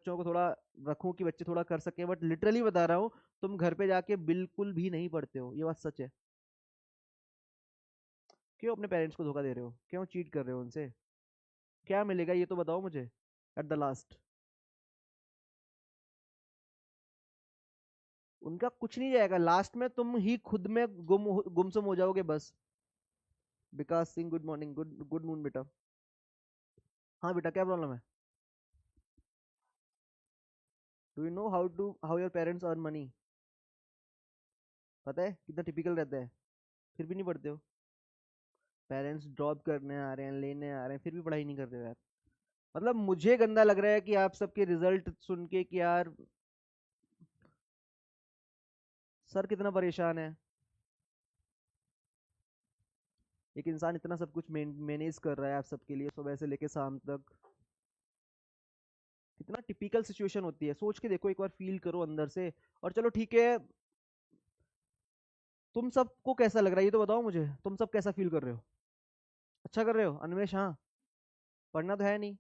बच्चों को थोड़ा रखूं कि बच्चे थोड़ा कर सके, बट लिटरली बता रहा हूँ, तुम घर पे जाके बिल्कुल भी नहीं पढ़ते हो, ये बात सच है। क्यों अपने पेरेंट्स को धोखा दे रहे हो, क्यों चीट कर रहे हो उनसे? क्या मिलेगा ये तो बताओ मुझे एट द लास्ट। उनका कुछ नहीं जाएगा, लास्ट में तुम ही खुद में गुमसुम हो जाओगे बस। Vikas Singh, good morning, good good moon बेटा। हाँ बेटा, क्या प्रॉब्लम है? Do you know how your parents earn money? पता है कितना टिपिकल रहता है, फिर भी नहीं पढ़ते हो। पेरेंट्स ड्रॉप करने आ रहे हैं, लेने आ रहे हैं, फिर भी पढ़ाई नहीं कर रहे हो यार। मतलब मुझे गंदा लग रहा है कि आप सबके रिजल्ट सुन के कि यार सर कितना परेशान है। एक इंसान इतना सब कुछ मैनेज कर रहा है आप सबके लिए, सुबह से लेके शाम तक। कितना टिपिकल सिचुएशन होती है, सोच के देखो, एक बार फील करो अंदर से। और चलो ठीक है, तुम सबको कैसा लग रहा है ये तो बताओ मुझे, तुम सब कैसा फील कर रहे हो? अच्छा कर रहे हो अन्वेष? हाँ, पढ़ना तो है नहीं।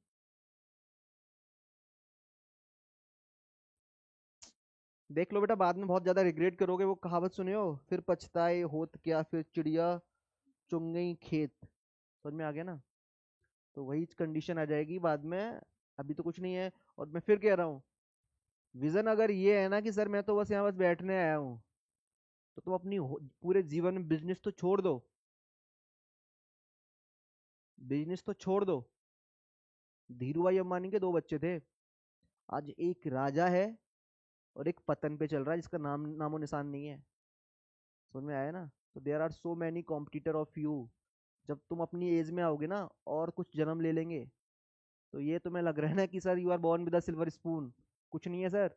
देख लो बेटा, बाद में बहुत ज्यादा रिग्रेट करोगे, वो कहावत सुने हो, फिर पछताए होत क्या, फिर चिड़िया चुग गई खेत। समझ में आ गया ना? तो वही कंडीशन आ जाएगी बाद में। अभी तो कुछ नहीं है। और मैं फिर कह रहा हूँ, विजन अगर ये है ना कि सर मैं तो बस यहाँ बस बैठने आया हूँ, तो तुम अपनी पूरे जीवन में बिजनेस तो छोड़ दो। बिजनेस तो छोड़ दो। धीरू भाई अंबानी के दो बच्चे थे, आज एक राजा है और एक पतन पे चल रहा है जिसका नामो निशान नहीं है। समझ में आया ना? तो there are so many competitor of you. जब तुम अपनी एज में आओगे ना, और कुछ जन्म ले लेंगे, तो ये तुम्हें लग रहा है ना कि sir you are born with a silver spoon. कुछ नहीं है सर।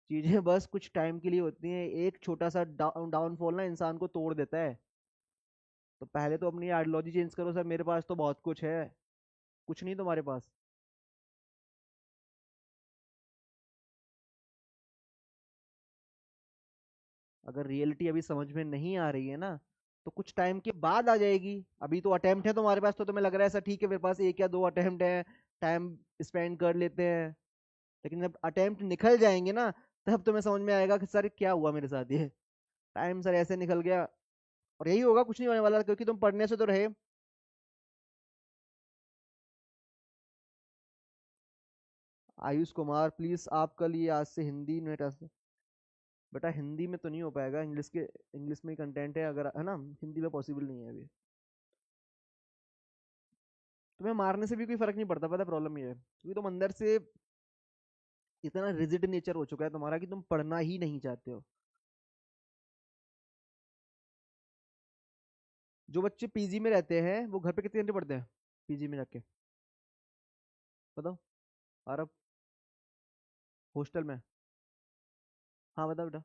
चीजें बस कुछ टाइम के लिए होती हैं, एक छोटा सा डाउनफॉल ना इंसान को तोड़ देता है। तो पहले तो अपनी आइडियोलॉजी चेंज करो, सर मेरे पास तो बहुत कुछ है। कुछ नहीं तुम्हारे पास। अगर रियलिटी अभी समझ में नहीं आ रही है ना, तो कुछ टाइम के बाद आ जाएगी। अभी तो अटेम्प्ट है तुम्हारे पास, तो तुम्हें लग रहा है सर ठीक है मेरे पास एक या दो अटेम्प्ट है, टाइम स्पेंड कर लेते हैं। लेकिन जब अटेम्प्ट निकल जाएंगे ना, तब तुम्हें समझ में आएगा कि सर क्या हुआ मेरे साथ ये, टाइम सर ऐसे निकल गया। और यही होगा, कुछ नहीं होने वाला, क्योंकि तुम पढ़ने से तो रहे। आयुष कुमार प्लीज, आप कल ये आज से हिंदी में बेटा हिंदी में तो नहीं हो पाएगा, इंग्लिश में ही कंटेंट है, अगर है ना, हिंदी में पॉसिबल नहीं है अभी। तुम्हें मारने से भी कोई फर्क नहीं पड़ता, पता प्रॉब्लम ये है क्योंकि तुम अंदर से इतना रिजिड नेचर हो चुका है तुम्हारा कि तुम पढ़ना ही नहीं चाहते हो। जो बच्चे पीजी में रहते हैं वो घर पे कितने घंटे पढ़ते हैं पीजी में जाके? बताओ। अरब हॉस्टल में? हाँ बताओ बेटा।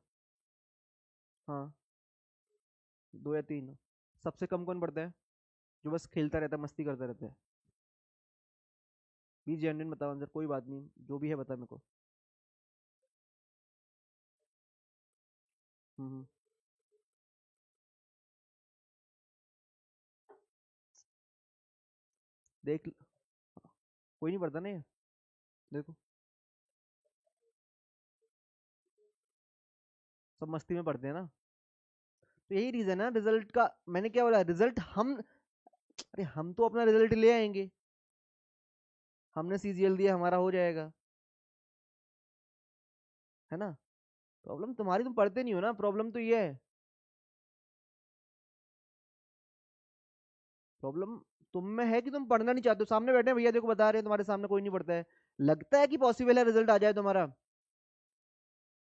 हाँ, दो या तीन। सबसे कम कौन पढ़ता है? जो बस खेलता रहता है, मस्ती करता रहता है। भी जेन्युइन बताओ आंसर, कोई बात नहीं, जो भी है बता मेरे को। हम्म। देख, कोई नहीं पढ़ता ना ये। देखो, सब मस्ती में पढ़ते हैं ना। तो यही रीजन है रिजल्ट का। मैंने क्या बोला, रिजल्ट हम, अरे हम तो अपना रिजल्ट ले आएंगे। हमने सीजीएल दिया, हमारा हो जाएगा, है ना? प्रॉब्लम तुम्हारी, तुम पढ़ते नहीं हो ना, प्रॉब्लम तो ये है। प्रॉब्लम तुम में है कि तुम पढ़ना नहीं चाहते हो। सामने बैठे हैं भैया, देखो बता रहे हैं, तुम्हारे सामने कोई नहीं पढ़ता है। लगता है कि पॉसिबल है रिजल्ट आ जाए तुम्हारा।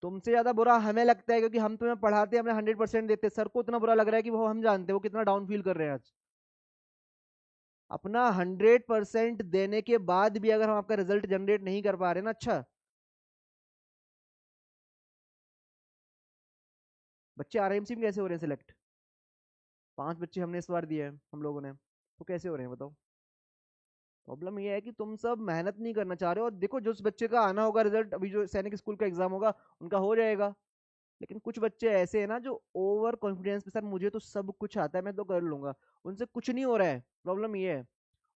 तुमसे ज्यादा बुरा हमें लगता है, क्योंकि हम तुम्हें पढ़ाते हैं, हमें 100% देते हैं। सर को इतना बुरा लग रहा है कि वो, हम जानते हैं वो कितना डाउन फील कर रहे हैं आज। अपना 100% देने के बाद भी अगर हम आपका रिजल्ट जनरेट नहीं कर पा रहे ना, अच्छा। बच्चे आरएमसी में कैसे हो रहे हैं सिलेक्ट? 5 बच्चे हमने इस बार दिए हैं हम लोगों ने, तो कैसे हो रहे हैं बताओ? प्रॉब्लम ये है कि तुम सब मेहनत नहीं करना चाह रहे हो। और देखो, जो उस बच्चे का आना होगा रिजल्ट, अभी जो सैनिक स्कूल का एग्जाम होगा, उनका हो जाएगा। लेकिन कुछ बच्चे ऐसे हैं ना जो ओवर कॉन्फिडेंस के साथ, मुझे तो सब कुछ आता है, मैं तो कर लूंगा, उनसे कुछ नहीं हो रहा है। प्रॉब्लम ये है।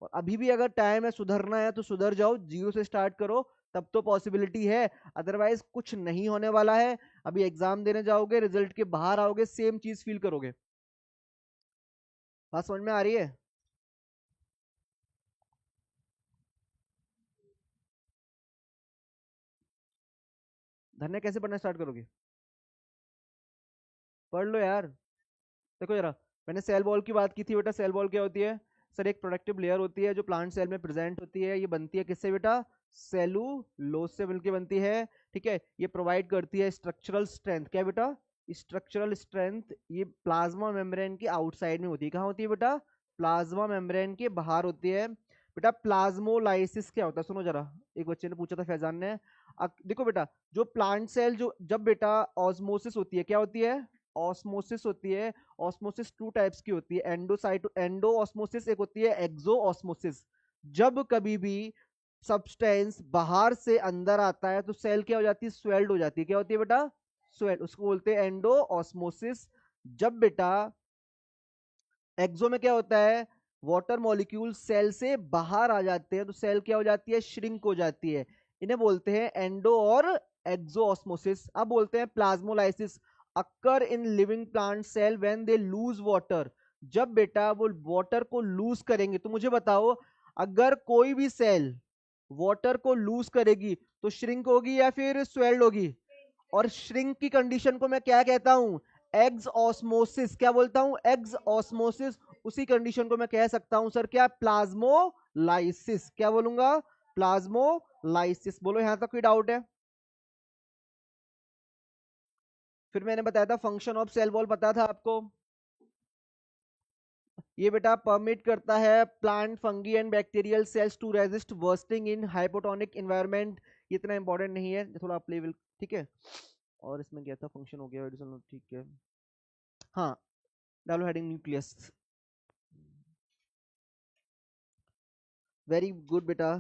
और अभी भी अगर टाइम है सुधरना है तो सुधर जाओ, जीरो से स्टार्ट करो, तब तो पॉसिबिलिटी है, अदरवाइज कुछ नहीं होने वाला है। अभी एग्जाम देने जाओगे, रिजल्ट के बाहर आओगे, सेम चीज फील करोगे। बात समझ में आ रही है? धन्य कैसे पढ़ना स्टार्ट करोगे? पढ़ लो यार। देखो जरा, मैंने सेल वॉल की बात की थी बेटा। सेल वॉल क्या होती है? सर एक प्रोडक्टिव लेयर होती है जो प्लांट सेल में प्रेजेंट होती है। ये बनती है किससे बेटा? सेलुलोज से मिलकर बनती है। ठीक है, ये प्रोवाइड करती है स्ट्रक्चरल स्ट्रेंथ। क्या बेटा? Structural strength. ये प्लाज्मा मेम्ब्रेन के आउटसाइड में होती है। कहाँ होती है बेटा? प्लाज्मा मेम्ब्रेन के बाहर होती है। बेटा प्लाज्मोलाइसिस क्या होता है? सुनो जरा, एक बच्चे ने पूछा था फैजान ने। देखो बेटा, जो प्लांट सेल जो जब बेटा ऑस्मोसिस होती है, क्या होती है? ऑस्मोसिस होती है। ऑस्मोसिस टू टाइप्स की होती है, एंडो ऑस्मोसिस एक होती है एक्सो ऑस्मोसिस। जब कभी भी सब्सटेंस बाहर से अंदर आता है तो सेल क्या हो जाती है? स्वेल्ड हो जाती है। क्या होती है बेटा? स्वेल्ड, उसको बोलते हैं एंडो ऑस्मोसिस। जब बेटा एक्सो में क्या होता है? वाटर मॉलिक्यूल सेल से बाहर आ जाते हैं तो सेल क्या हो जाती है? श्रिंक हो जाती है। इन्हें बोलते हैं एंडो और एक्सो ऑस्मोसिस। अब बोलते हैं plasmolysis occur in living plant cell when they lose water. जब बेटा वो वाटर को लूज करेंगे, तो मुझे बताओ, अगर कोई भी सेल वाटर को लूज करेगी तो श्रिंक होगी या फिर स्वेल्ड होगी? और श्रिंक की कंडीशन को मैं क्या कहता हूं? Eggs osmosis. क्या बोलता हूं? Eggs osmosis. उसी कंडीशन को मैं कह सकता हूं सर क्या? प्लाज्मोलाइसिस। क्या बोलूंगा? प्लाज्मोलाइसिस। बोलो यहां तक कोई डाउट है? फिर मैंने बताया था फंक्शन ऑफ सेल वॉल, पता था आपको? ये बेटा परमिट करता है plant fungi and bacterial cells to resist bursting in hypotonic environment. इतना इंपॉर्टेंट नहीं है, थोड़ा अप लेवल। ठीक है, और इसमें क्या था? फंक्शन हो गया, ठीक है। हाँ, डालो हेडिंग न्यूक्लियस। वेरी गुड बेटा।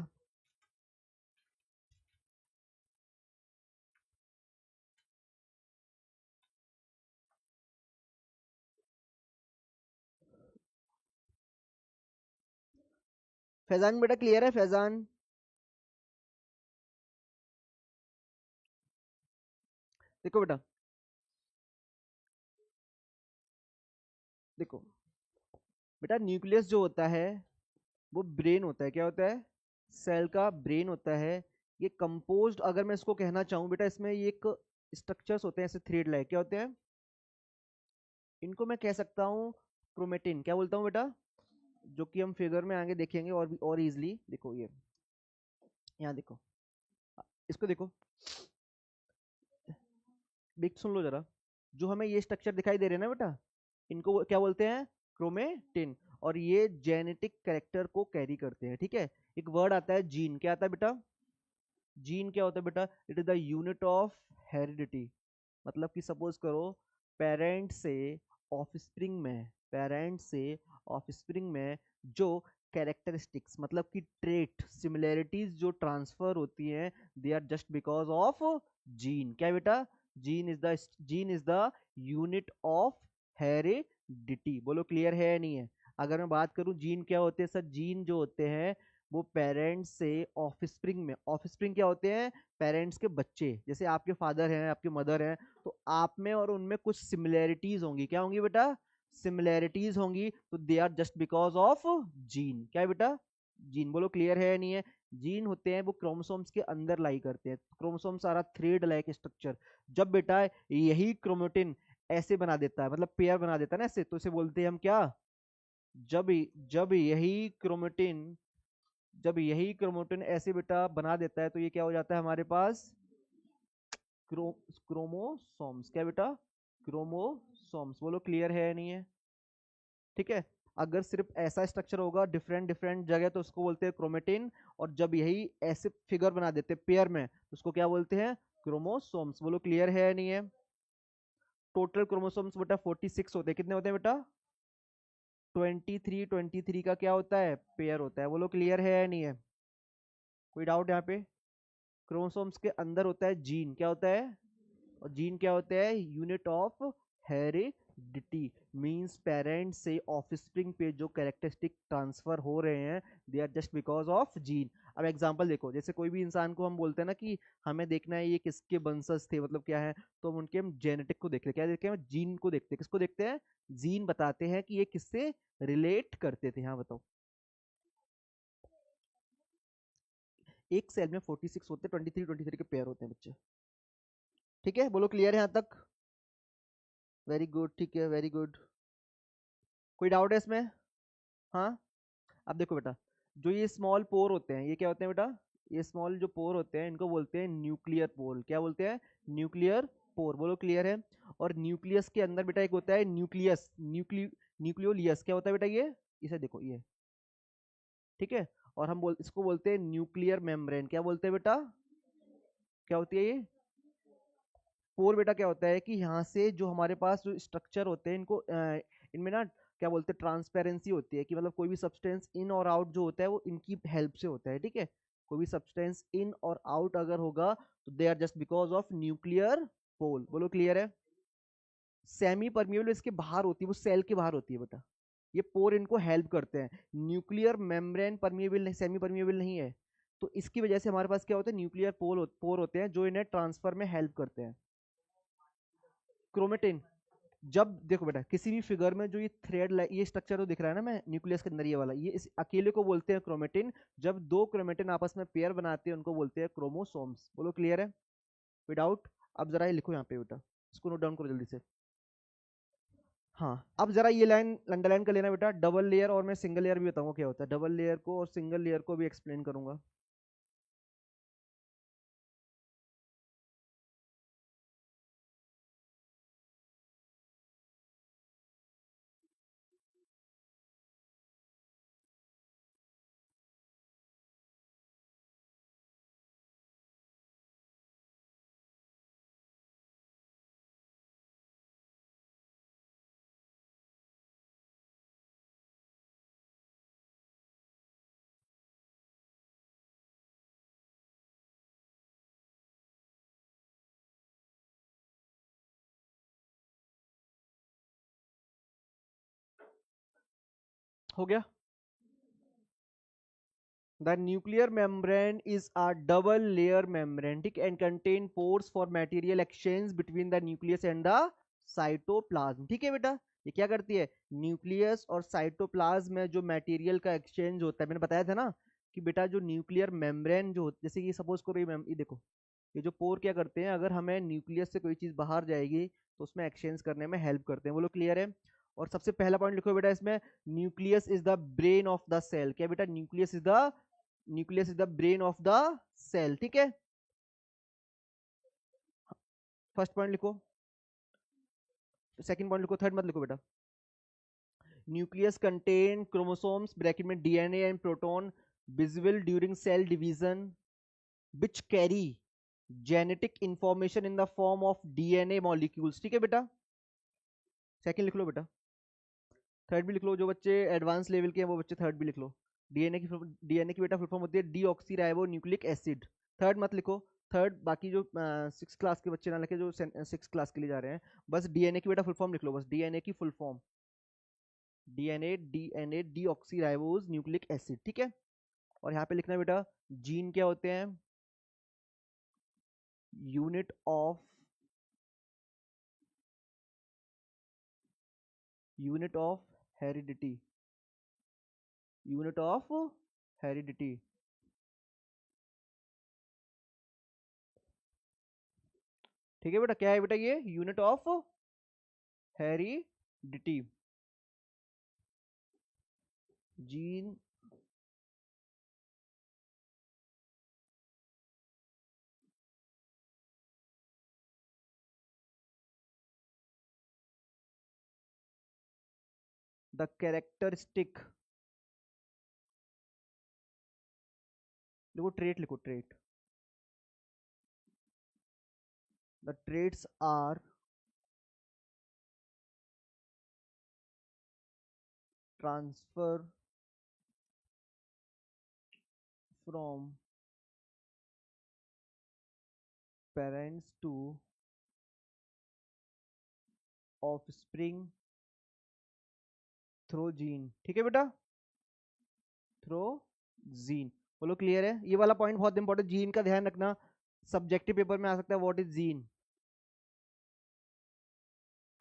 फैजान बेटा क्लियर है? फैजान देखो बेटा, देखो बेटा, न्यूक्लियस जो होता है वो ब्रेन होता है। क्या होता है? सेल का ब्रेन होता है। ये कंपोज्ड, अगर मैं इसको कहना चाहूँ बेटा, इसमें ये एक स्ट्रक्चर्स होते हैं ऐसे थ्रेड लाइक। क्या होते हैं? इनको मैं कह सकता हूँ क्रोमेटिन। क्या बोलता हूँ बेटा? जो कि हम फिगर में आगे देखेंगे और भी और इजिली। देखो ये, यहाँ देखो, इसको देखो, देख सुन लो जरा। जो हमें ये स्ट्रक्चर दिखाई दे रहे हैं ना बेटा, इनको क्या बोलते हैं? क्रोमेटिन। और ये जेनेटिक कैरेक्टर को कैरी करते हैं। ठीक है, एक वर्ड आता है जीन। क्या आता है बेटा? जीन क्या होता है बेटा? It is the unit of heredity. मतलब कि सपोज करो, पेरेंट से ऑफस्प्रिंग में, पेरेंट से ऑफस्प्रिंग में जो कैरेक्टरिस्टिक्स, मतलब कि ट्रेट सिमिलैरिटीज जो ट्रांसफर होती हैं, they are just because of gene. क्या बेटा? Gene is the unit of heredity. बोलो क्लियर है या नहीं है? अगर मैं बात करूं जीन क्या होते हैं, सर जीन जो होते हैं वो पेरेंट्स से ऑफस्प्रिंग में, ऑफस्प्रिंग क्या होते हैं? पेरेंट्स के बच्चे। जैसे आपके फादर हैं, आपके मदर हैं, तो आप में और उनमें कुछ सिमिलैरिटीज होंगी। क्या होंगी बेटा? सिमिलैरिटीज होंगी। तो they are just because of gene. क्या है बेटा? जीन। बोलो क्लियर है या नहीं है? जीन होते हैं वो क्रोमोसोम्स के अंदर लाई करते हैं। क्रोमोसोम सारा थ्रेड लाइक स्ट्रक्चर। जब बेटा यही क्रोमेटिन ऐसे बना देता है, मतलब पेयर बना देता है ना ऐसे, तो इसे बोलते हैं हम क्या? जब जब यही क्रोमेटिन जब यही क्रोमेटिन ऐसे बेटा बना देता है तो ये क्या हो जाता है हमारे पास? क्रोमोसोम्स। क्या बेटा? क्रोमोसोम्स। बोलो क्लियर है या नहीं है? ठीक है, अगर सिर्फ ऐसा स्ट्रक्चर होगा डिफरेंट डिफरेंट जगह तो उसको बोलते हैं क्रोमेटिन। और जब यही ऐसे फिगर बना देते हैं पेयर में तो उसको क्या बोलते हैं? क्रोमोसोम्स। बोलो क्लियर है या नहीं है? टोटल क्रोमोसोम्स बेटा 46 होते हैं। कितने होते हैं बेटा? 23। 23 का क्या होता है? पेयर होता है। बोलो क्लियर है या नहीं है? कोई डाउट यहाँ पे? क्रोमोसोम्स के अंदर होता है जीन। क्या होता है? और जीन क्या होता है? Unit of heredity. Means parent से ऑफस्प्रिंग पे जो कैरेक्टरिस्टिक ट्रांसफर हो रहे हैं, they are just because of gene. अब एग्जांपल देखो, जैसे कोई भी इंसान को हम बोलते हैं ना कि हमें देखना है ये किसके वंशज थे, मतलब क्या है, तो हम जेनेटिक को देखते हैं, क्या देखते हैं, जीन को देखते हैं, किसको देखते हैं, जीन बताते हैं कि ये किससे रिलेट करते थे। हाँ बताओ। एक सेल में 46 होते हैं, 23 के पेयर होते हैं बच्चे। ठीक है, बोलो क्लियर है यहाँ तक? वेरी गुड, ठीक है, वेरी गुड। कोई डाउट है इसमें? हाँ। अब देखो बेटा, जो ये स्मॉल पोर होते हैं, ये क्या होते हैं बेटा, ये स्मॉल जो पोर होते हैं इनको बोलते हैं न्यूक्लियर पोर। क्या बोलते हैं? Nuclear pore. बोलो क्लियर है? और न्यूक्लियस के अंदर बेटा एक होता है न्यूक्लियस, न्यूक्लियोलियस। क्या होता है बेटा ये? इसे देखो ये, ठीक है। और इसको बोलते हैं न्यूक्लियर मेम्ब्रेन। क्या बोलते हैं बेटा? क्या होती है ये? पोर बेटा क्या होता है कि यहाँ से जो हमारे पास जो स्ट्रक्चर होते हैं, इनमें ना क्या बोलते हैं, ट्रांसपेरेंसी होती है, कि मतलब कोई भी सब्सटेंस इन और आउट जो होता है वो इनकी हेल्प से होता है, ठीक है। कोई भी सब्सटेंस इन और आउट अगर होगा तो they are just because of nuclear pole. बोलो क्लियर है? सेमी परमिएबल इसके बाहर होती है, वो सेल के बाहर होती है बेटा। ये पोर इनको हेल्प करते हैं। न्यूक्लियर मेम्ब्रेन परमिएबल नहीं, सेमी परमिएबल नहीं है। तो इसकी वजह से हमारे पास क्या होता है, न्यूक्लियर पोर होते हैं जो इन्हें ट्रांसफर में हेल्प करते हैं। क्रोमेटिन, जब देखो बेटा किसी भी फिगर में जो ये ये स्ट्रक्चर तो दिख रहा है ना, मैं न्यूक्लियस के अंदर ये वाला, ये इस अकेले को बोलते हैं क्रोमेटिन। जब दो क्रोमेटिन आपस में पेयर बनाते हैं उनको बोलते हैं क्रोमोसोम्स। बोलो क्लियर है? विदाउट, अब जरा ये लिखो यहाँ पे बेटा, इसको नोट डाउन करो जल्दी से। हाँ, अब जरा ये लाइन अंडरलाइन कर लेना बेटा, डबल लेयर और मैं सिंगल लेयर भी बताऊंगा क्या होता है, डबल लेयर को और सिंगल लेयर को भी एक्सप्लेन करूंगा। हो गया? The nuclear membrane is a double layer membrane, ठीक, and contain pores for material exchange between the nucleus and the cytoplasm। ठीक है बेटा, ये क्या करती है, न्यूक्लियस और साइटोप्लाज्म में जो मटेरियल का एक्सचेंज होता है, मैंने बताया था ना कि बेटा जो न्यूक्लियर मेम्ब्रेन जो जैसे कि सपोज करो ये देखो, ये जो पोर क्या करते हैं, अगर हमें न्यूक्लियस से कोई चीज बाहर जाएगी तो उसमें एक्सचेंज करने में हेल्प करते हैं। वो लोग क्लियर है? और सबसे पहला पॉइंट लिखो बेटा इसमें, nucleus is the brain of the cell. क्या बेटा? Nucleus is the brain of the cell, ठीक है। फर्स्ट पॉइंट लिखो, सेकंड पॉइंट लिखो, थर्ड मत लिखो बेटा। न्यूक्लियस कंटेन क्रोमोसोम्स ब्रैकेट में DNA and proton visible during cell division which carry genetic information in the form of DNA molecules. ठीक है बेटा, सेकंड लिख लो बेटा। थर्ड भी लिख लो, जो बच्चे एडवांस लेवल के हैं वो बच्चे थर्ड भी लिख लो। डीएनए की बेटा फुल फॉर्म होती है deoxy ribo nucleic acid. Third मत लिखो, थर्ड बाकी जो 6 क्लास के बच्चे ना लिखे, जो 6 क्लास के लिए जा रहे हैं, बस डीएनए की बेटा फुल फॉर्म लिख लो, बस डीएनए की full form, DNA deoxy ribose nucleic acid, ठीक है। और यहाँ पे लिखना बेटा, जीन क्या होते हैं, unit of heredity, unit of heredity. ठीक है बेटा, क्या है बेटा ये, unit of heredity. Gene the characteristic, देखो ट्रेट लिखो, trait, the traits are transfer from parents to offspring through gene. ठीक है बेटा, थ्रो जीन। बोलो क्लियर है? ये वाला पॉइंट बहुत इंपॉर्टेंट, जीन का ध्यान रखना, सब्जेक्टिव पेपर में आ सकता है। What is gene?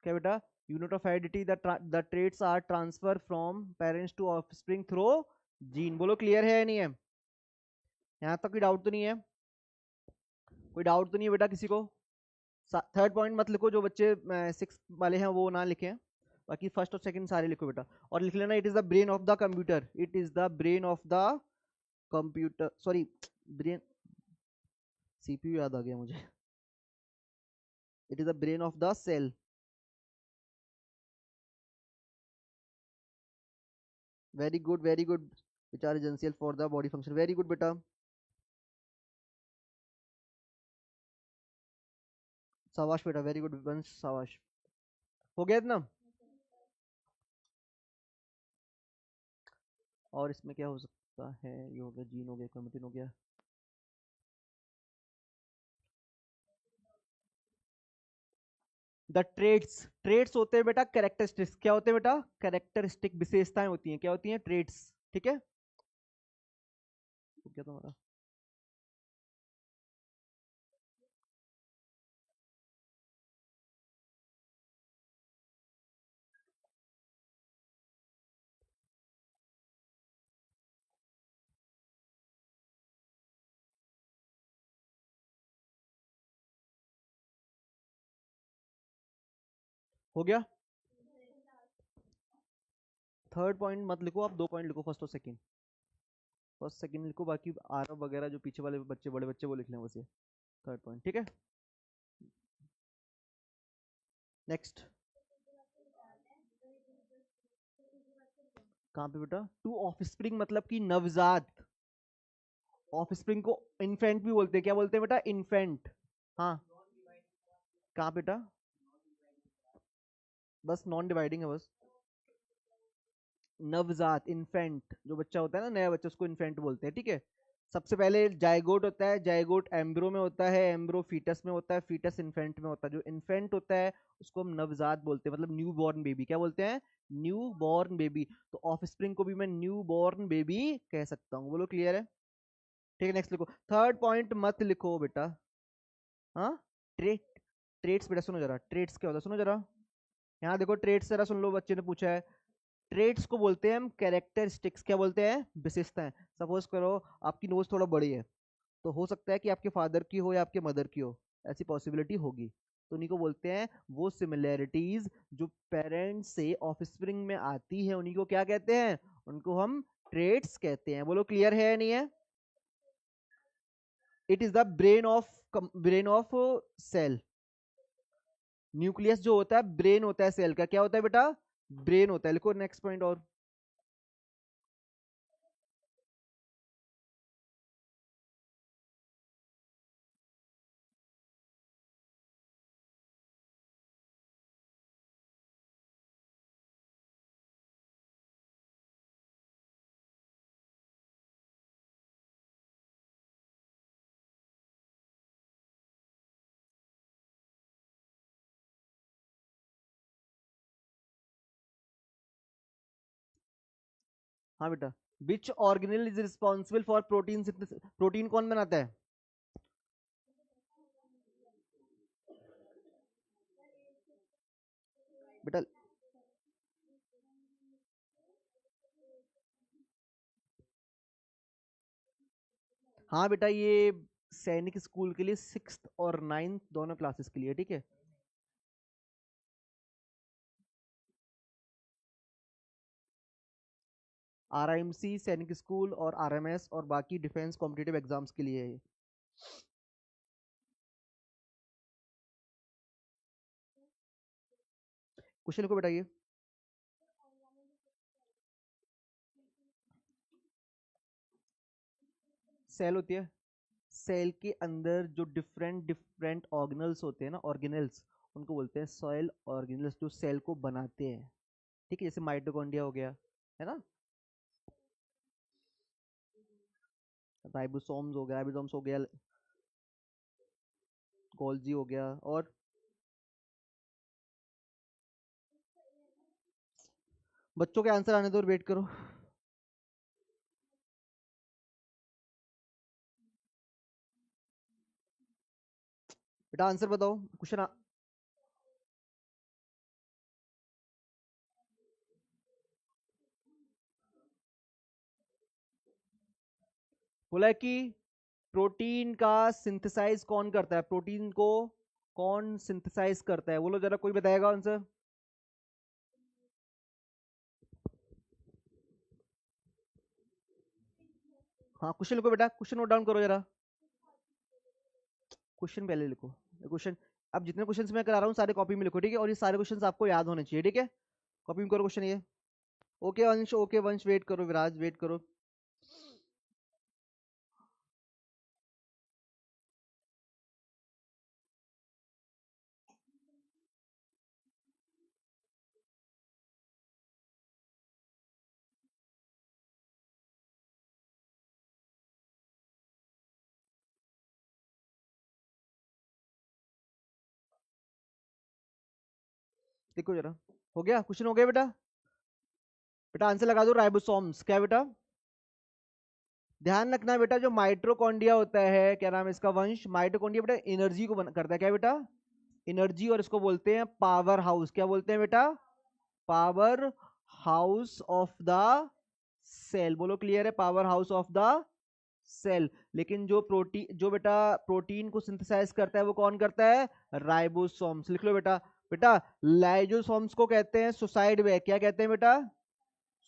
क्या बेटा? Unit of heredity, the traits are transfer from parents to offspring through gene. बोलो क्लियर है या नहीं है? यहाँ तक कोई डाउट तो नहीं है? कोई डाउट तो नहीं है बेटा किसी को? थर्ड पॉइंट मत लिखो, जो बच्चे सिक्स वाले हैं वो ना लिखें, बाकी फर्स्ट और सेकंड सारे लिखो बेटा। और लिख लेना, it is the brain of the computer, it is the brain of the computer, sorry brain, CPU याद आ गया मुझे, it is the brain of the cell. Very good very good, which are essential for the body function. Very good बेटा, शाबाश बेटा, very good वंश, शाबाश। हो गया इतना? और इसमें क्या हो सकता है? ये हो गया, जीन हो गया, क्रोमेटिन हो गया। द ट्रेड्स, ट्रेड्स होते हैं बेटा कैरेक्टरिस्टिक्स। क्या होते हैं बेटा? कैरेक्टरिस्टिक, विशेषताएं होती हैं। क्या होती हैं? ट्रेड्स। ठीक है, तो क्या तुम्हारा हो गया? थर्ड पॉइंट मत लिखो आप, दो पॉइंट लिखो, फर्स्ट और सेकंड। फर्स्ट सेकंड लिखो, बाकी आरव वगैरह जो पीछे वाले बच्चे, बड़े बच्चे, वो लिख लें बस। ये थर्ड पॉइंट, ठीक है। नेक्स्ट, कहाँ पे बेटा? टू ऑफस्प्रिंग मतलब कि नवजात। ऑफस्प्रिंग को इन्फेंट भी बोलते हैं। क्या बोलते हैं बेटा? इन्फेंट। हाँ, कहाँ बेटा? बस नॉन डिवाइडिंग है बस। नवजात, इन्फेंट, जो बच्चा होता है ना, नया बच्चा, उसको इन्फेंट बोलते हैं, ठीक है। सबसे पहले जायगोट होता है, जायगोट एम्ब्रो में होता है, एम्ब्रो फीटस में होता है, फीटस इन्फेंट में होता है। जो इन्फेंट होता है उसको हम नवजात बोलते हैं, मतलब न्यू बॉर्न बेबी। क्या बोलते हैं? New born baby. तो ऑफस्प्रिंग को भी मैं न्यू बॉर्न बेबी कह सकता हूँ। बोलो क्लियर है? ठीक है, नेक्स्ट लिखो। थर्ड पॉइंट मत लिखो बेटा। हाँ, ट्रेट, ट्रेट्स बेटा सुनो जरा, ट्रेट्स क्या होता है सुनो जरा। यहाँ देखो, ट्रेट्स जरा सुन लो, बच्चे ने पूछा है। ट्रेट्स को बोलते हैं हम कैरेक्टरिस्टिक्स। क्या बोलते हैं? विशेषताएं। सपोज करो आपकी नोज थोड़ा बड़ी है, तो हो सकता है कि आपके फादर की हो या आपके मदर की हो, ऐसी पॉसिबिलिटी होगी। तो उन्हीं को बोलते हैं, वो सिमिलैरिटीज जो पेरेंट्स से ऑफस्प्रिंग में आती है, उन्हीं को क्या कहते हैं? उनको हम ट्रेट्स कहते हैं। बोलो क्लियर है या नहीं है? It is the brain of cell. Nucleus जो होता है ब्रेन होता है सेल का। क्या होता है बेटा? ब्रेन होता है। लिखो नेक्स्ट पॉइंट। और हाँ बेटा, विच organelle is responsible for protein synthesis? Protein कौन बनाता है बेटा? हाँ बेटा, ये सैनिक स्कूल के लिए सिक्स और नाइन्थ दोनों क्लासेस के लिए, ठीक है। आरआईएमसी सैनिक स्कूल और आरएमएस और बाकी डिफेंस कॉम्पिटिटिव एग्जाम्स के लिए है। क्वेश्चन को बताइए। सेल होती है, सेल के अंदर जो डिफरेंट डिफरेंट ऑर्गेनल्स होते हैं ना, ऑर्गेनल्स, उनको बोलते हैं सेल ऑर्गेनल्स, जो सेल को बनाते हैं, ठीक है। जैसे माइटोकॉन्ड्रिया हो गया, है ना, राइबोसोम्स हो गया, राइबोसोम्स हो गया, गोल्जी हो गया, और बच्चों के आंसर आने दो और वेट करो। बेटा आंसर बताओ क्वेश्चन। बोला है कि प्रोटीन का सिंथेसाइज कौन करता है, प्रोटीन को कौन सिंथेसाइज करता है, बोलो जरा, कोई बताएगा आंसर। हाँ क्वेश्चन लिखो बेटा, क्वेश्चन नोट डाउन करो जरा, क्वेश्चन पहले लिखो क्वेश्चन। अब जितने क्वेश्चंस मैं करा रहा हूँ सारे कॉपी में लिखो, ठीक है, और ये सारे क्वेश्चंस आपको याद होने चाहिए, ठीक है, कॉपी में करो क्वेश्चन ये। ओके अंश, ओके वंश, वेट करो, विराज वेट करो। देखो जरा, हो गया क्वेश्चन, हो गया बेटा। बेटा आंसर लगा दो, राइबोसोम्स क्या बेटा, ध्यान रखना बेटा, जो माइट्रोकॉन्ड्रिया होता है, क्या नाम है इसका वंश, माइट्रोकॉन्ड्रिया बेटा एनर्जी को करता है, क्या बेटा, एनर्जी, और इसको बोलते हैं पावर हाउस, क्या बोलते हैं बेटा, power house of the cell, बोलो क्लियर है, power house of the cell. लेकिन जो प्रोटीन, जो बेटा प्रोटीन को सिंथेसाइज करता है वो कौन करता है, राइबोसोम्स, लिख लो बेटा। बेटा लाइजोसोम्स को कहते हैं सुसाइड बैग, क्या कहते हैं बेटा,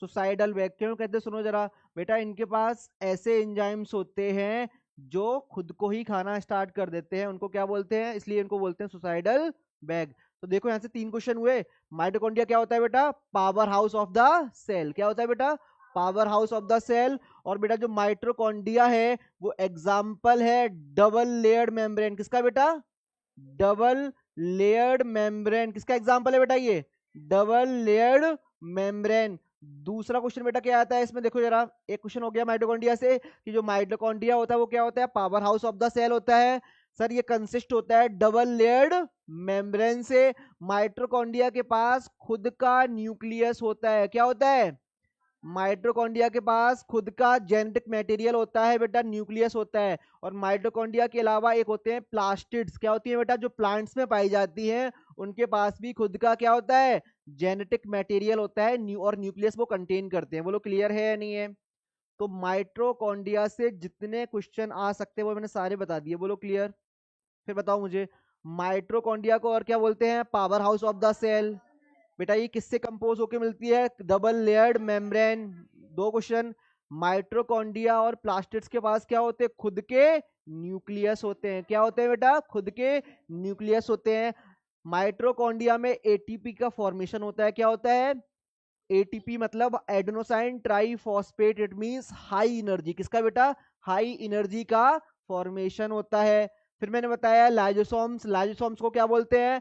सुसाइडल बैग, क्यों कहते हैं सुनो जरा। बेटा इनके पास ऐसे एंजाइम्स होते हैं जो खुद को ही खाना स्टार्ट कर देते हैं, उनको क्या बोलते हैं, इसलिए इनको बोलते हैं सुसाइडल बैग। तो देखो यहाँ से 3 क्वेश्चन हुए। माइटोकॉन्ड्रिया क्या होता है बेटा, power house of the cell, क्या होता है बेटा, power house of the cell. और बेटा जो माइट्रोकॉन्ड्रिया है वो एग्जाम्पल है डबल लेयर्ड मेम्ब्रेन, किसका बेटा, डबल लेयर्ड मेम्ब्रेन, किसका एग्जाम्पल है बेटा ये, डबल लेयर्ड मेम्ब्रेन। दूसरा क्वेश्चन बेटा क्या आता है इसमें, देखो जरा, एक क्वेश्चन हो गया माइटोकॉन्ड्रिया से कि जो माइटोकॉन्ड्रिया होता है वो क्या होता है, power house of the cell होता है। सर ये कंसिस्ट होता है डबल लेयर्ड मेम्ब्रेन से। माइटोकॉन्ड्रिया के पास खुद का न्यूक्लियस होता है, क्या होता है, माइटोकॉन्ड्रिया के पास खुद का जेनेटिक मटेरियल होता है बेटा, न्यूक्लियस होता है। और माइटोकॉन्ड्रिया के अलावा एक होते हैं प्लास्टिड्स, क्या होती है बेटा, जो प्लांट्स में पाई जाती हैं, उनके पास भी खुद का क्या होता है, जेनेटिक मटेरियल होता है, और न्यूक्लियस वो कंटेन करते हैं, बोलो क्लियर है या नहीं है। तो माइटोकॉन्ड्रिया से जितने क्वेश्चन आ सकते हैं वो मैंने सारे बता दिए, बोलो क्लियर। फिर बताओ मुझे, माइटोकॉन्ड्रिया को और क्या बोलते हैं, power house of the cell. बेटा ये किससे कंपोज होकर मिलती है, double layered membrane. 2 question, mitochondria और प्लास्टिड्स के पास क्या होते हैं, खुद के न्यूक्लियस होते हैं, क्या होते हैं बेटा, खुद के न्यूक्लियस होते हैं। माइट्रोकॉन्ड्रिया में एटीपी का फॉर्मेशन होता है, क्या होता है, एटीपी मतलब adenosine triphosphate, it means high energy, किसका बेटा, हाई एनर्जी का फॉर्मेशन होता है। फिर मैंने बताया लाइजोसोम्स, लाइजोसोम्स को क्या बोलते हैं,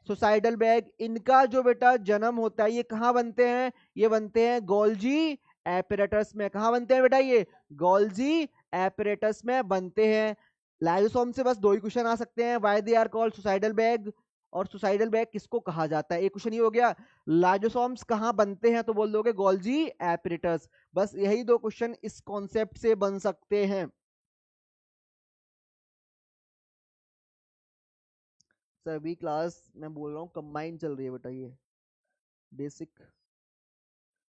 सुसाइडल बैग। इनका जो बेटा जन्म होता है ये कहाँ बनते हैं, ये बनते हैं गोल्जी एपरेटस में, कहाँ बनते हैं बेटा, ये गोल्जी एपरेटस में बनते हैं। लाइसोसोम से बस 2 ही क्वेश्चन आ सकते हैं, why they are called suicidal bag, और सुसाइडल बैग किसको कहा जाता है, एक क्वेश्चन ही हो गया। लाइसोसोम्स कहाँ बनते हैं, तो बोल दोगे गोल्जी एपरेटस। बस यही 2 क्वेश्चन इस कॉन्सेप्ट से बन सकते हैं। सभी क्लास मैं बोल रहा हूँ कंबाइन चल रही है बेटा, ये बेसिक,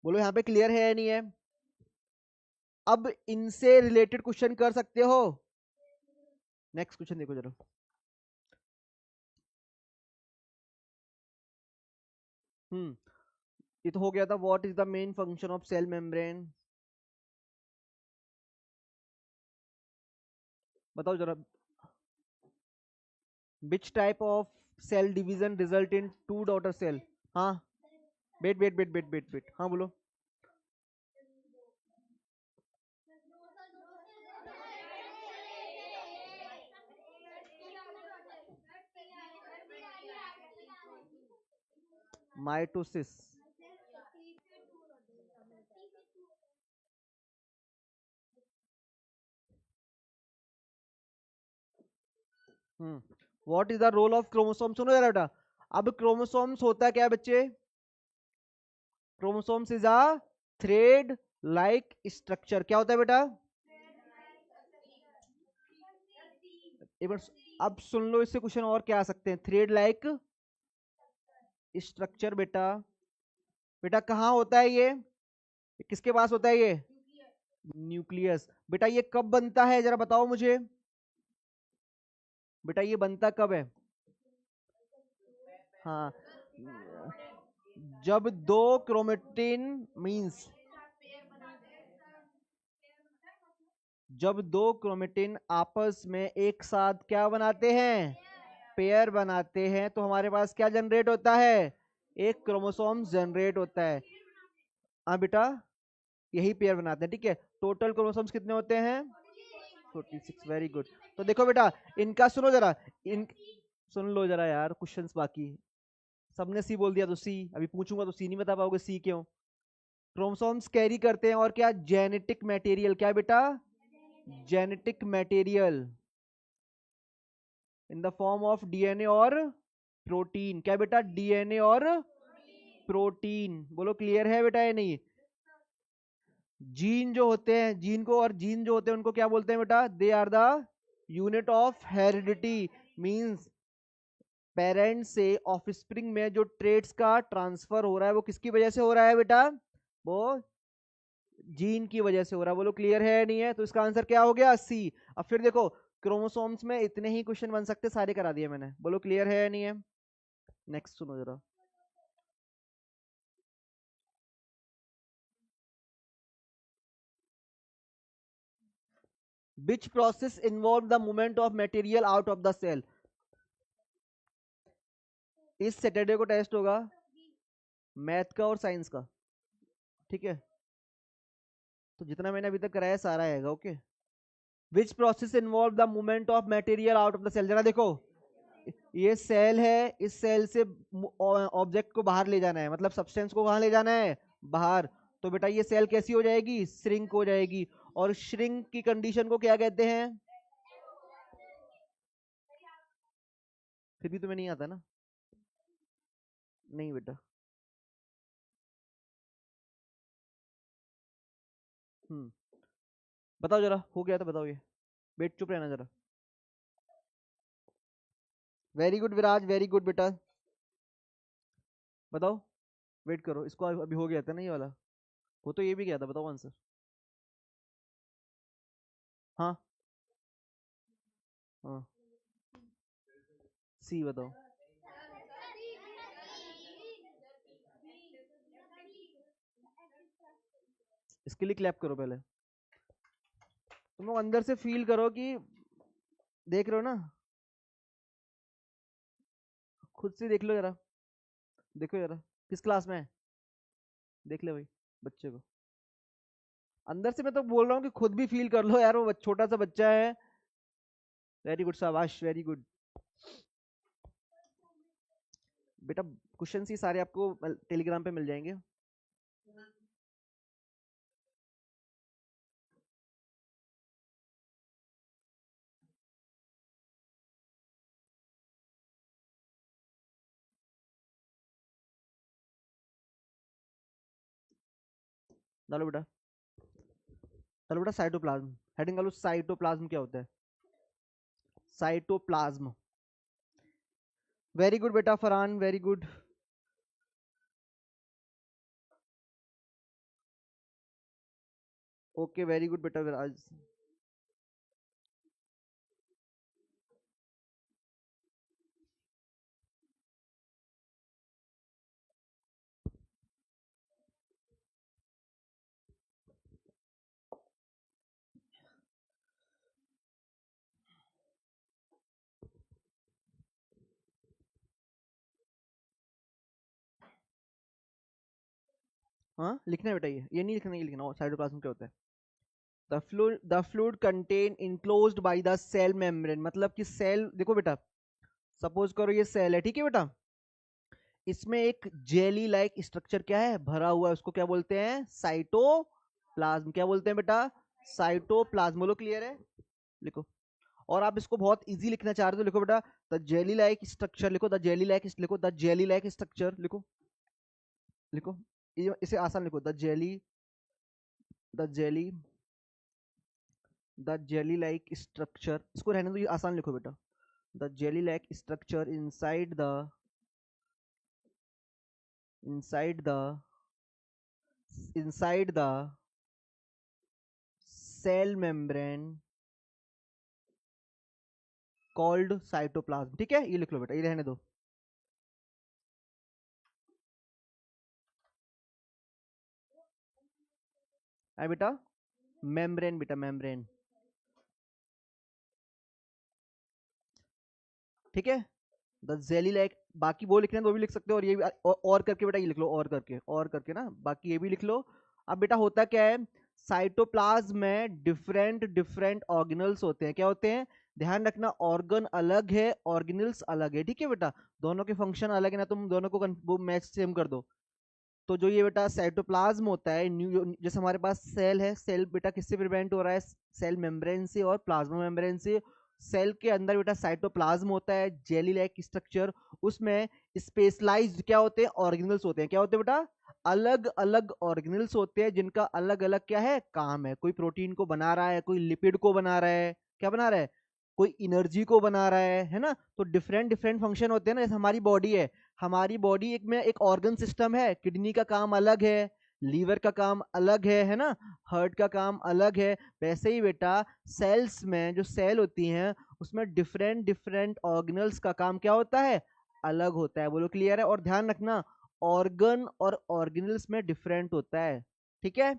बोलो यहाँ पे क्लियर है या नहीं है। अब इनसे रिलेटेड क्वेश्चन कर सकते हो। नेक्स्ट क्वेश्चन देखो जरा, ये तो हो गया था, what is the main function of cell membrane, बताओ जरा। Which type of cell division result in 2 daughter cell, हाँ, wait wait wait wait wait wait, हाँ बोलो। Mitosis, what is the role of chromosome, सुनो जरा बेटा। अब क्रोमोसोम्स होता है क्या बच्चे, chromosomes is a thread like structure, क्या होता है बेटा, एक मिनट, अब सुन लो, इससे क्वेश्चन और क्या आ सकते हैं। थ्रेड लाइक स्ट्रक्चर बेटा, बेटा कहाँ होता है ये, किसके पास होता है ये, न्यूक्लियस। बेटा ये कब बनता है जरा बताओ मुझे, बेटा ये बनता कब है। हाँ, जब दो क्रोमेटिन मींस, जब दो क्रोमेटिन आपस में एक साथ क्या बनाते हैं, पेयर बनाते हैं, तो हमारे पास क्या जनरेट होता है, एक क्रोमोसोम जनरेट होता है। हाँ बेटा, यही पेयर बनाते हैं, ठीक है। टोटल क्रोमोसोम्स कितने होते हैं, 46। Very good. तो देखो बेटा, इनका सुनो जरा, इन सुन लो जरा यार, क्वेश्चंस बाकी है। सबने सी बोल दिया तो सी, अभी पूछूंगा तो सी नहीं बता पाओगे, सी क्यों। क्रोमोसोम्स कैरी करते हैं और क्या, जेनेटिक मटेरियल, क्या बेटा, genetic material in the form of DNA और प्रोटीन, क्या बेटा, डीएनए और प्रोटीन। बोलो क्लियर है बेटा या नहीं। जीन जो होते हैं, जीन को, और जीन जो होते हैं उनको क्या बोलते हैं बेटा, they are the unit of heredity, means parent से ऑफस्प्रिंग में जो ट्रेड्स का ट्रांसफर हो रहा है वो किसकी वजह से हो रहा है बेटा, वो जीन की वजह से हो रहा है। बोलो क्लियर है नहीं है। तो इसका आंसर क्या हो गया, सी। अब फिर देखो, क्रोमोसोम्स में इतने ही क्वेश्चन बन सकते, सारे करा दिए मैंने। बोलो क्लियर है या नहीं है। नेक्स्ट सुनो जरा, which process involve the movement of material out of the cell. इस सैटरडे को टेस्ट होगा मैथ का और साइंस का, ठीक है। तो जितना मैंने अभी तक कराया सारा आएगा, okay. Which process involve the movement of material out of the cell. जरा देखो, ये सेल है, इस सेल से ऑब्जेक्ट को बाहर ले जाना है, मतलब सब्सटेंस को कहाँ ले जाना है, बाहर। तो बेटा ये सेल कैसी हो जाएगी, श्रिंक हो जाएगी। और श्रिंक की कंडीशन को क्या कहते हैं, फिर भी तुम्हें नहीं आता ना। नहीं बेटा, हम्म, बताओ जरा, हो गया तो बताओ ये, वेट, चुप रहना जरा। वेरी गुड विराज, वेरी गुड बेटा, बताओ। वेट करो, इसको अभी हो गया था ना ये वाला, वो तो ये भी गया था, बताओ आंसर। हाँ, हाँ, सी बताओ। इसके लिए क्लैप करो पहले, तुम लोग अंदर से फील करो कि देख रहे हो ना, खुद से देख लो जरा, देखो जरा किस क्लास में है, देख ले भाई बच्चे को। अंदर से मैं तो बोल रहा हूँ कि खुद भी फील कर लो यार, वो छोटा सा बच्चा है। वेरी गुड शाबाश, वेरी गुड बेटा। क्वेश्चन ही सारे आपको टेलीग्राम पे मिल जाएंगे। डालो बेटा, डालो बेटा, साइटोप्लाज्म, हेडिंग डालो, साइटोप्लाज्म क्या होता है, साइटोप्लाज्म। वेरी गुड बेटा Farhan, very good. Okay very good बेटा विराज। हाँ लिखना है बेटा, ये नहीं लिखना, ये लिखना साइटोप्लाज्म क्या होता है। The fluid content enclosed by the cell membrane, मतलब कि सेल, देखो बेटा, सपोज करो ये सेल है, ठीक है बेटा, इसमें एक जेली लाइक स्ट्रक्चर क्या है, भरा हुआ है, उसको क्या बोलते हैं, साइटोप्लाज्म। क्या बोलते हैं बेटा, साइटोप्लाज्म। बोलो क्लियर है, लिखो। और आप इसको बहुत इजी लिखना चाह रहे हो तो लिखो बेटा, द जेली लाइक स्ट्रक्चर लिखो, द जेली लाइक लिखो, द जेली लाइक स्ट्रक्चर लिखो, लिखो, इसे आसान लिखो, the jelly the jelly like structure, इसको रहने दो, ये आसान लिखो बेटा। the jelly like structure inside the inside the inside the cell membrane called cytoplasm। ठीक है, ये लिख लो बेटा, ये रहने दो। है बेटा, मेम्ब्रेन बेटा, मेम्ब्रेन। ठीक है, द जेली लाइक, बाकी वो लिखना है तो भी लिख सकते हो, और ये भी और करके बेटा ये लिख लो, और करके ना बाकी ये भी लिख लो। अब बेटा होता क्या है, साइटोप्लाज्म में डिफरेंट डिफरेंट ऑर्गेनल्स होते हैं। क्या होते हैं, ध्यान रखना, ऑर्गन अलग है, ऑर्गेनल्स अलग है। ठीक है बेटा, दोनों के फंक्शन अलग है ना, तुम दोनों को वो मैच सेम कर दो। तो जो ये बेटा साइटोप्लाज्म होता है, जैसे हमारे पास सेल है, सेल बेटा किससे प्रिवेंट हो रहा है, सेल मेम्ब्रेन से और प्लाज्मा मेम्ब्रेन से। सेल के अंदर बेटा साइटोप्लाज्म होता है, जेली लाइक स्ट्रक्चर, उसमें स्पेशलाइज्ड क्या होते हैं, ऑर्गेनल्स होते हैं। क्या होते हैं बेटा, अलग अलग ऑर्गेनल्स होते हैं जिनका अलग अलग क्या है, काम है। कोई प्रोटीन को बना रहा है, कोई लिपिड को बना रहा है, क्या बना रहा है, कोई एनर्जी को बना रहा है ना। तो डिफरेंट डिफरेंट फंक्शन होते हैं ना, जैसे हमारी बॉडी है, हमारी बॉडी एक में एक ऑर्गन सिस्टम है, किडनी का काम अलग है, लीवर का काम अलग है ना, हार्ट का काम अलग है। वैसे ही बेटा सेल्स में जो सेल होती हैं उसमें डिफरेंट डिफरेंट ऑर्गेनल्स का काम क्या होता है, अलग होता है। बोलो क्लियर है, और ध्यान रखना ऑर्गन और ऑर्गेनल्स में डिफरेंट होता है। ठीक है,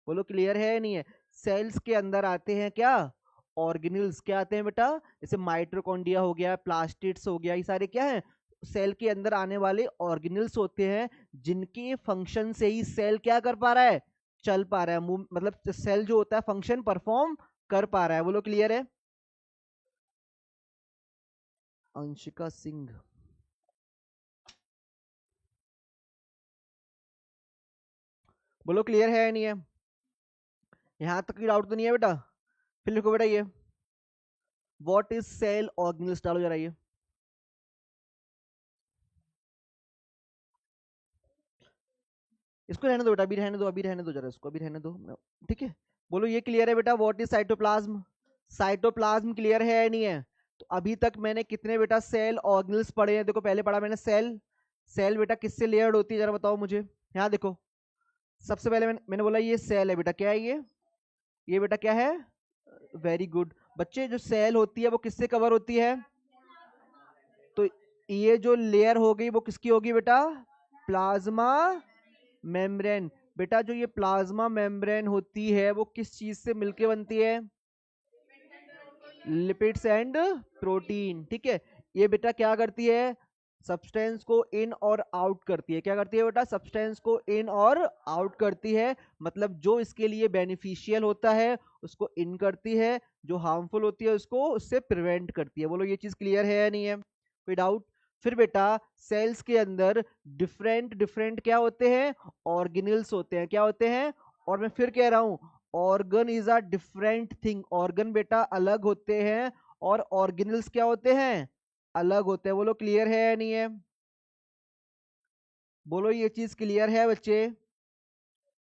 बोलो क्लियर है या नहीं है। सेल्स के अंदर आते हैं क्या, ऑर्गेनल्स। क्या आते हैं बेटा, जैसे माइटोकॉन्ड्रिया हो गया, प्लास्टिड्स हो गया, ये सारे क्या है, सेल के अंदर आने वाले ऑर्गेनल्स होते हैं, जिनके फंक्शन से ही सेल क्या कर पा रहा है, चल पा रहा है, मतलब सेल जो होता है फंक्शन परफॉर्म कर पा रहा है। बोलो क्लियर है। अंशिका सिंह, बोलो क्लियर है या नहीं है, यहां तक की डाउट तो नहीं है बेटा। फिर लिखो बेटा ये, व्हाट इज सेल ऑर्गेनल्स, डालो जरा ये। इसको रहने दो बेटा, अभी रहने दो, अभी रहने दो जरा, इसको अभी रहने दो। ठीक है, बोलो ये क्लियर है बेटा, what is cytoplasm. Cytoplasm clear है या नहीं है। तो अभी तक मैंने कितने बेटा सेल ऑर्गेनल्स पढ़े हैं, देखो पहले पढ़ा मैंने सेल। सेल बेटा किससे लेयर्ड होती है, जरा बताओ मुझे। यहाँ देखो, सबसे पहले मैंने बोला ये सेल है बेटा, क्या है ये बेटा क्या है, वेरी गुड बच्चे। जो सेल होती है वो किससे कवर होती है, तो ये जो लेयर हो गई वो किसकी होगी बेटा, प्लाज्मा मेम्ब्रेन। बेटा जो ये प्लाज्मा मेम्ब्रेन होती है वो किस चीज से मिलके बनती है, लिपिड्स एंड प्रोटीन। ठीक है, ये बेटा क्या करती है, सब्सटेंस को इन और आउट करती है। क्या करती है बेटा, सब्सटेंस को इन और आउट करती है, मतलब जो इसके लिए बेनिफिशियल होता है उसको इन करती है, जो हार्मफुल होती है उसको उससे प्रिवेंट करती है। बोलो ये चीज क्लियर है या नहीं है, कोई डाउट। फिर बेटा सेल्स के अंदर डिफरेंट डिफरेंट क्या होते हैं, ऑर्गेनल्स होते हैं। क्या होते हैं, और मैं फिर कह रहा हूं, organ is a different thing. Organ बेटा अलग होते हैं और ऑर्गेनल्स क्या होते हैं, अलग होते हैं। बोलो क्लियर है या नहीं है, बोलो ये चीज क्लियर है बच्चे।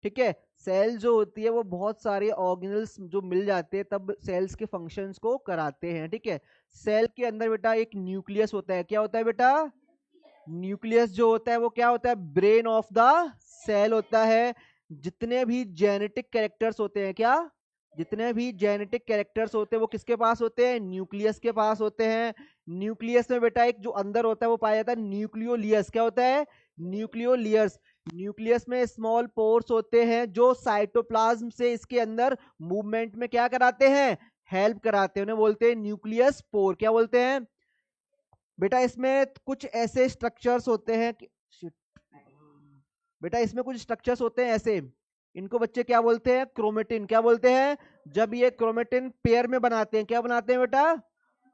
ठीक है, सेल जो होती है वो बहुत सारे ऑर्गेनल्स जो मिल जाते हैं तब सेल्स के फंक्शंस को कराते हैं। ठीक है, सेल के अंदर बेटा एक न्यूक्लियस होता है। क्या होता है बेटा, न्यूक्लियस जो होता है वो क्या होता है, ब्रेन ऑफ द सेल होता है। जितने भी जेनेटिक कैरेक्टर्स होते हैं, क्या, जितने भी जेनेटिक कैरेक्टर्स होते हैं वो किसके पास होते हैं, न्यूक्लियस के पास होते हैं। न्यूक्लियस में बेटा एक जो अंदर होता है वो पाया जाता है न्यूक्लियोलियस। क्या होता है, न्यूक्लियोलियस। न्यूक्लियस में स्मॉल पोर्स होते हैं जो साइटोप्लाज्म से इसके अंदर मूवमेंट में क्या कराते हैं, हेल्प कराते हैं, उन्हें बोलते हैं न्यूक्लियस पोर। क्या बोलते हैं बेटा, इसमें कुछ ऐसे स्ट्रक्चर्स होते हैं कि Shit. बेटा इसमें कुछ स्ट्रक्चर्स होते हैं ऐसे, इनको बच्चे क्या बोलते हैं, क्रोमेटिन। क्या बोलते हैं, जब ये क्रोमेटिन पेयर में बनाते हैं, क्या बनाते हैं बेटा,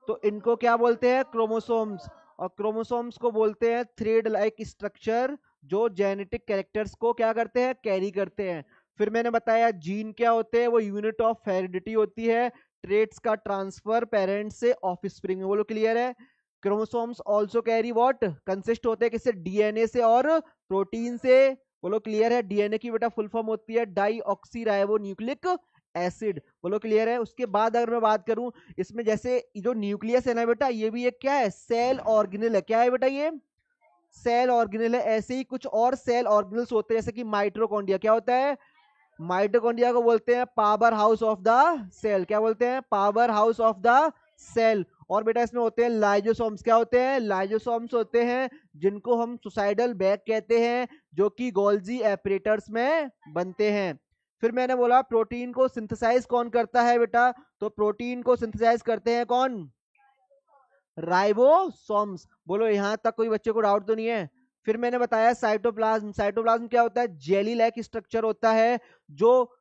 तो इनको क्या बोलते हैं, क्रोमोसोम्स। और क्रोमोसोम्स को बोलते हैं थ्रेड लाइक स्ट्रक्चर, जो जेनेटिक कैरेक्टर्स को क्या करते हैं, कैरी करते हैं। फिर मैंने बताया जीन क्या होते हैं, वो यूनिट ऑफ हेरिडिटी होती है, ट्रेट्स का ट्रांसफर पेरेंट्स से ऑफस्प्रिंग में। बोलो क्लियर है। Chromosomes also carry what, consist होते हैं किससे, डीएनए से और प्रोटीन से। बोलो क्लियर है। डीएनए की बेटा फुल फॉर्म होती है deoxyribonucleic acid. बोलो क्लियर है। उसके बाद अगर मैं बात करूं इसमें, जैसे जो न्यूक्लियस है ना बेटा, ये भी एक क्या है, सेल ऑर्गेनेल है। क्या है बेटा ये? सेल ऑर्गेनेल है। ऐसे ही कुछ और सेल ऑर्गेनल्स होते हैं, जैसे कि माइटोकॉन्ड्रिया। क्या होता है? माइटोकॉन्ड्रिया को बोलते हैं power house of the cell. क्या बोलते हैं? Power house of the cell. और बेटा इसमें होते हैं लाइजोसोम्स। क्या होते हैं? लाइजोसोम्स होते हैं, जिनको हम सुसाइडल बैग कहते हैं, जो कि गोल्जी एपरेटर्स में बनते हैं। फिर मैंने बोला प्रोटीन को सिंथेसाइज कौन करता है बेटा? तो प्रोटीन को सिंथेसाइज करते हैं कौन? राइबोसोम्स। बोलो यहां तक कोई बच्चे को डाउट तो नहीं है? फिर मैंने बताया साइटोप्लाज्म। साइटोप्लाज्म क्या होता है? जेली लाइक स्ट्रक्चर होता है, जो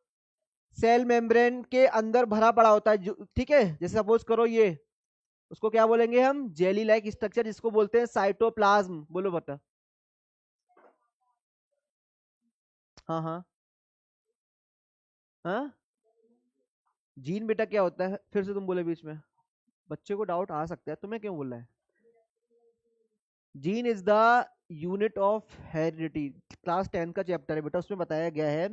सेल मेम्ब्रेन के अंदर भरा पड़ा होता है। ठीक है, जैसे सपोज करो ये, उसको क्या बोलेंगे हम? जेली लाइक स्ट्रक्चर, जिसको बोलते हैं साइटोप्लाज्म। बोलो बता। हाँ हाँ हाँ। जीन बेटा क्या होता है? फिर से तुम बोले बीच में। बच्चे को डाउट आ सकता है, तुम्हें क्यों बोल रहा है? Gene is the unit of heredity. Class 10 का चैप्टर है बेटा, उसमें बताया गया है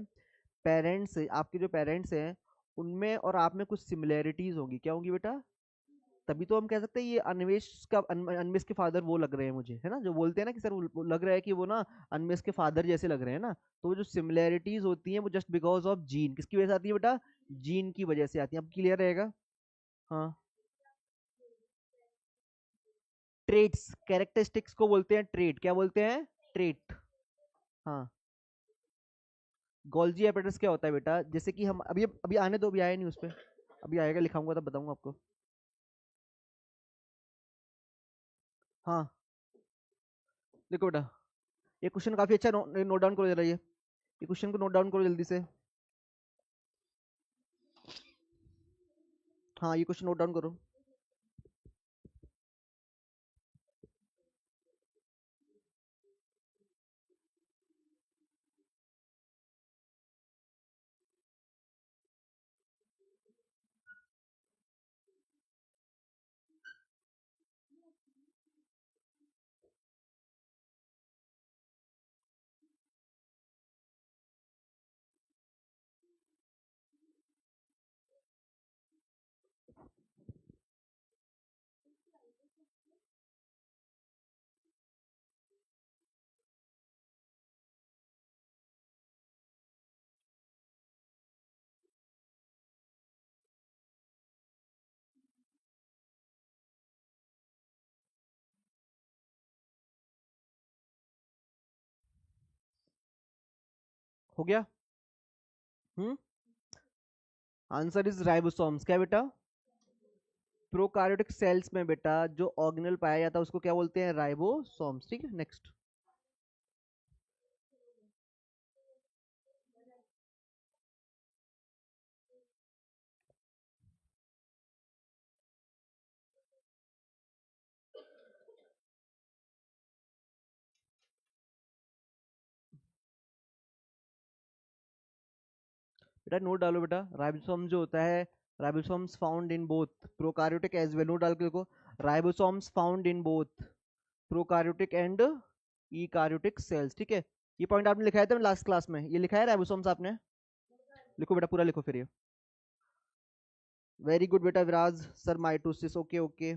पेरेंट्स, आपके जो पेरेंट्स हैं उनमें और आप में कुछ सिमिलैरिटीज होंगी। क्या होंगी बेटा? तभी तो हम कह सकते हैं ये अन्वेष का अन्वेष के फादर वो लग रहे हैं मुझे, है ना, जो बोलते हैं ना कि सर वो लग रहा है कि वो ना अन्वेष के फादर जैसे लग रहे हैं ना। तो वो जो सिमिलैरिटीज होती हैं वो जस्ट बिकॉज ऑफ जीन। किसकी वजह से आती है बेटा? जीन की वजह से आती है। अब क्लियर रहेगा? हाँ। ट्रेट्स, कैरेक्टरिस्टिक्स को बोलते हैं ट्रेट। क्या बोलते हैं? ट्रेट। हाँ। गोल्जी एपरेटस क्या होता है बेटा? जैसे कि हम अभी अभी आने दो, अभी आया नहीं उस पर, अभी आएगा, लिखाऊंगा तब बताऊंगा आपको। हाँ देखो बेटा, ये क्वेश्चन काफी अच्छा नोट डाउन करो जरा ये क्वेश्चन को नोट डाउन करो जल्दी से। हाँ ये क्वेश्चन नोट डाउन करो। हो गया? हम्म। Answer is ribosomes. क्या बेटा? प्रोकार्योटिक सेल्स में बेटा जो ऑर्गेनल पाया जाता है उसको क्या बोलते हैं? राइबोसोम्स। ठीक है, नेक्स्ट। बेटा नोट डालो बेटा, राइबोसोम जो होता है, ribosomes found in both prokaryotic as well. Note डाल के देखो, ribosomes found in both prokaryotic and eukaryotic cells. ठीक है, ये पॉइंट आपने लिखाया था लास्ट क्लास में, ये लिखा है राइबोसोम्स आपने? लिखो बेटा, पूरा लिखो फिर ये। वेरी गुड बेटा विराज सर, माइटोसिस। Okay okay.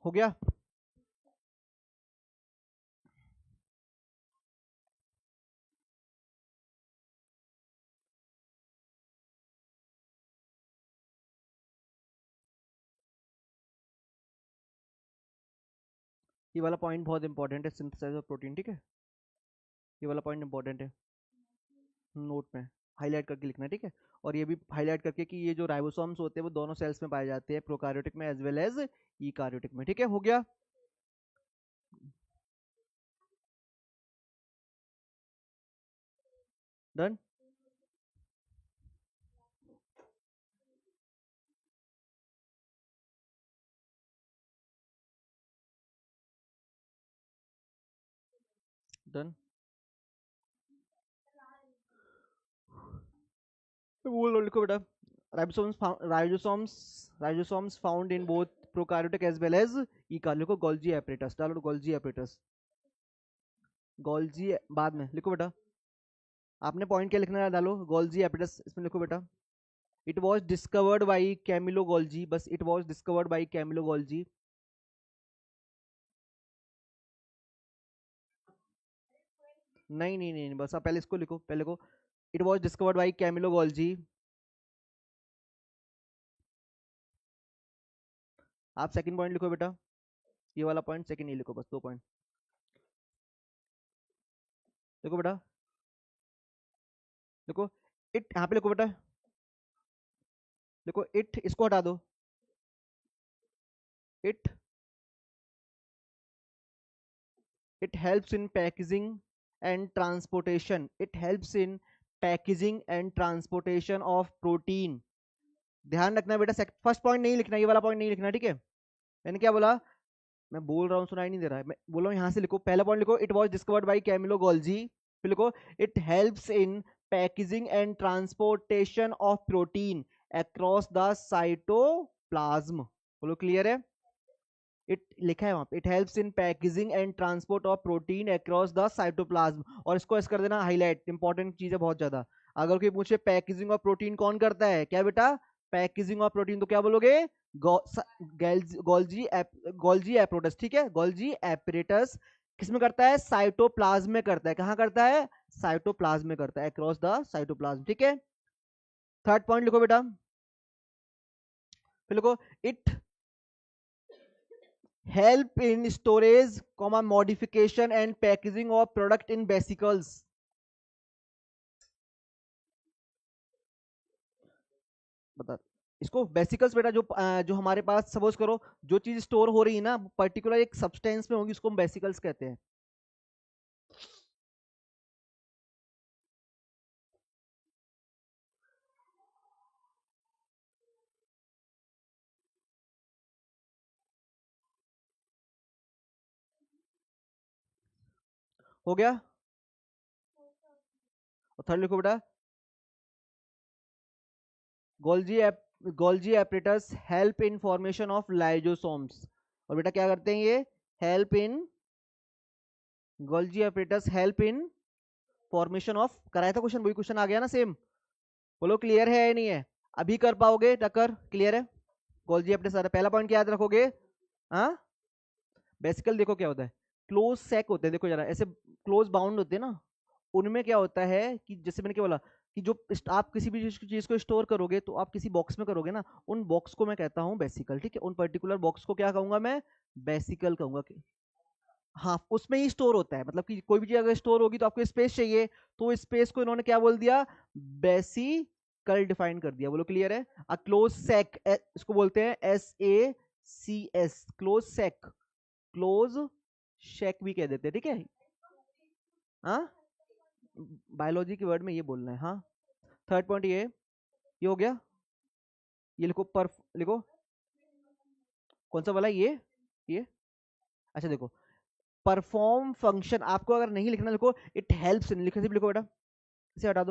हो गया? ये वाला पॉइंट बहुत इंपॉर्टेंट है, सिंथेसाइज ऑफ प्रोटीन। ठीक है, ये वाला पॉइंट इंपॉर्टेंट है, नोट में हाईलाइट करके लिखना है। ठीक है, और ये भी हाईलाइट करके कि ये जो राइबोसोम्स होते हैं वो दोनों सेल्स में पाए जाते हैं, प्रोकार्योटिक में एज वेल एज ईकार्योटिक में। ठीक है, हो गया? डन। डन। बोल लो, लिखो बेटा। Ribosomes found in both prokaryotic as well as ईका। लिखो गोल्जी एपरेटस, डालो गोल्जी एपरेटस। गोल्जी बाद में लिखो बेटा, आपने पॉइंट क्या लिखना है डालो। गोल्जी एपरेटस इसमें लिखो बेटा। It was discovered by Camillo Golgi, बस it was discovered by Camillo Golgi. नहीं नहीं नहीं, बस आप पहले इसको लिखो, पहले को it was discovered by Camillo Golgi. आप सेकंड पॉइंट लिखो बेटा, ये वाला पॉइंट सेकंड नहीं लिखो, बस 2 पॉइंट लिखो बेटा। देखो इट यहाँ पे लिखो बेटा, देखो इट इसको हटा दो। It it helps in packaging and transportation. It helps in packaging and transportation of protein. ध्यान रखना बेटा, फर्स्ट पॉइंट नहीं लिखना, ये वाला पॉइंट नहीं लिखना, ठीक है। मैंने क्या बोला, मैं बोल रहा हूँ सुनाई नहीं दे रहा है, मैं बोल रहा हूँ यहाँ से लिखो। पहला पॉइंट लिखो, it was discovered by Camillo Golgi. फिर लिखो it helps in packaging and transportation of protein across the cytoplasm. बोलो क्लियर है। इट लिखा है वहां पे, it helps in packaging and transport of protein across the cytoplasm. और इसको ऐसे कर देना हाईलाइट, इंपॉर्टेंट चीज है बहुत ज्यादा। अगर कोई पूछे पैकेजिंग ऑफ प्रोटीन कौन करता है, क्या बेटा, पैकेजिंग ऑफ प्रोटीन, तो क्या बोलोगे, गोल्जी एपरेटस, ठीक है। गोल्जी एपरेटस किसमें करता है, साइटोप्लाज्म में करता है। कहां करता है, साइटोप्लाज्म में करता है, अक्रॉस द साइटोप्लाज्म, ठीक है। थर्ड पॉइंट लिखो बेटा, फिर लिखो it help in storage, modification and packaging of product in vesicles। बता इसको, वेसिकल्स बेटा, जो हमारे पास सपोज करो जो चीज स्टोर हो रही है ना पर्टिकुलर एक सब्सटेंस में होगी, उसको हम वेसिकल्स कहते हैं। हो गया। और थर्ड लिखो बेटा, Golgi apparatus help in formation of lysosomes. और बेटा क्या करते हैं ये, help in, Golgi apparatus help in formation of, कराया था क्वेश्चन, वही क्वेश्चन आ गया ना सेम। बोलो क्लियर है या नहीं है, अभी कर पाओगे टक्कर, क्लियर है। गोल्जी अपने सारा पहला पॉइंट क्या याद रखोगे, हाँ। बेसिकल देखो क्या होता है, क्लोज सेक होते हैं, देखो जरा ऐसे क्लोज बाउंड होते हैं ना, उनमें क्या होता है कि जैसे मैंने क्या बोला कि जो आप किसी भी चीज को स्टोर करोगे तो आप किसी बॉक्स में करोगे ना, उन बॉक्स को मैं कहता हूँ बेसिकल, ठीक है। उन पर्टिकुलर बॉक्स को क्या कहूंगा मैं, बेसिकल कहूंगा कि हाँ उसमें ही स्टोर होता है। मतलब कि कोई भी चीज अगर स्टोर होगी तो आपको स्पेस चाहिए, तो स्पेस को इन्होंने क्या बोल दिया, बेसिकल डिफाइन कर दिया। बोलो क्लियर है। अ क्लोज सेक, इसको बोलते हैं SACS, क्लोज सेक, क्लोज शेक भी कह देते हैं, ठीक है। हाँ बायोलॉजी के वर्ड में ये बोलना है, हाँ। थर्ड पॉइंट ये हो गया। ये लिखो, पर लिखो कौन सा वाला, ये अच्छा देखो, परफॉर्म फंक्शन, आपको अगर नहीं लिखना लिखो इट हेल्प्स, लिखो सिर्फ लिखो बेटा, इसे हटा दो।